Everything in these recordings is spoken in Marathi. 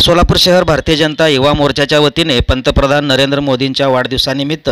सोलापूर शहर भारतीय जनता युवा मोर्चाच्या वतीने पंतप्रधान नरेंद्र मोदींच्या वाढदिवसानिमित्त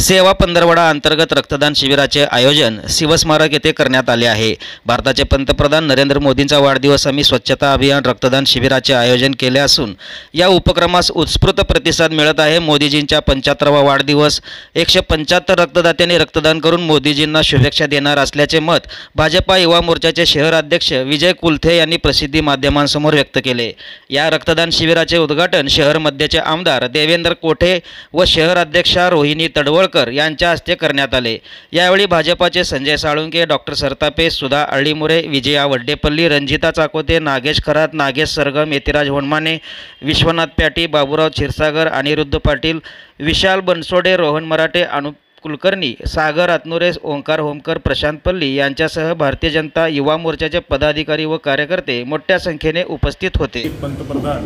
सेवा पंधरवडा अंतर्गत रक्तदान शिबिराचे आयोजन शिवस्मारक येथे करण्यात आले आहे। भारताचे पंतप्रधान नरेंद्र मोदींचा वाढदिवस आम्ही स्वच्छता अभियान रक्तदान शिबिराचे आयोजन केले असून या उपक्रमास उत्स्फूर्त प्रतिसाद मिळत आहे। मोदीजींच्या 75वा वाढदिवस 175 रक्तदात्यांनी रक्तदान करून मोदीजींना शुभेच्छा देणार असल्याचे मत भाजपा युवा मोर्चाचे शहर अध्यक्ष विजय कुलथे यांनी प्रसिद्धी माध्यमांसमोर व्यक्त केले। या रक्तदान शिबिराचे उद्घाटन शहर मध्यचे आमदार देवेंद्र कोठे व शहर अध्यक्षा रोहिणी तडवळकर यांच्या हस्ते करण्यात आले। यावेळी भाजपाचे संजय साळुंके, डॉक्टर सरतापे, सुधा अळीमुरे, विजया वड्डेपल्ली, रंजिता चाकोते, नागेश खरात, नागेश सरगम, यतिराज होनमाने, विश्वनाथ प्याटी, बाबूराव क्षीरसागर, अनिरुद्ध पाटील, विशाल बनसोडे, रोहन मराठे, अनुप कुलकर्णी, सागर आतनुरे, ओंकार होमकर, प्रशांत पल्ली यांच्यासह भारतीय जनता युवा मोर्चाचे पदाधिकारी व कार्यकर्ते मोठ्या संख्येने उपस्थित होते। पंतप्रधान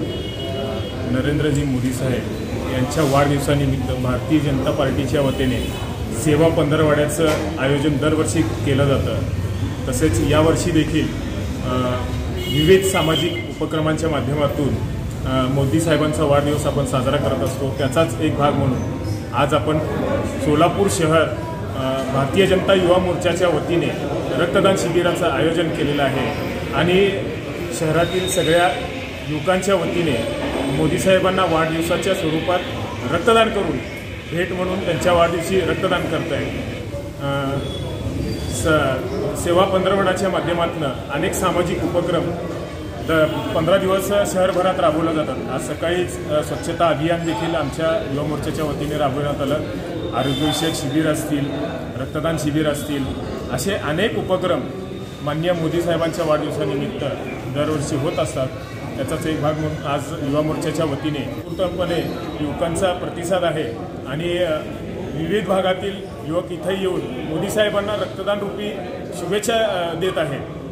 नरेंद्रजी मोदी साहेब यांच्या वाढदिवसानिमित्त भारतीय जनता पार्टीच्या वतीने सेवा पंधरवड्याचं आयोजन दरवर्षी केलं जातं। तसेच यावर्षी देखील विविध सामाजिक उपक्रमांच्या माध्यमातून मोदी साहेबांचा वाढदिवस आपण साजरा करत असतो। त्याचाच एक भाग म्हणून आज आपण सोलापूर शहर भारतीय जनता युवा मोर्चाच्या वतीने रक्तदान शिबिराचं आयोजन केलेलं आहे आणि शहरातील सगळ्या युवकांच्या वतीने मोदी साहेबांना वाढदिवसाच्या स्वरूपात रक्तदान करून भेट म्हणून त्यांच्या वाढदिवशी रक्तदान करत आहे। सेवा पंधरवड्याच्या माध्यमातून अनेक सामाजिक उपक्रम 15 दिवस शहरभरात राबवले जातात। आज सकाळीच स्वच्छता अभियान देखील आमच्या युवा मोर्चाच्या वतीने राबवण्यात आलं। आरोग्यविषयक शिबिर असतील, रक्तदान शिबिर असतील, असे अनेक उपक्रम माननीय मोदी साहेबांच्या वाढदिवसानिमित्त दरवर्षी होत असतात। त्याचाच एक भाग म्हणून आज युवा मोर्चाच्या वतीने पूर्णपणे युवकांचा प्रतिसाद आहे आणि विविध भागातील युवक इथे येऊन मोदी साहेबांना रक्तदान रूपी शुभेच्छा देत आहेत।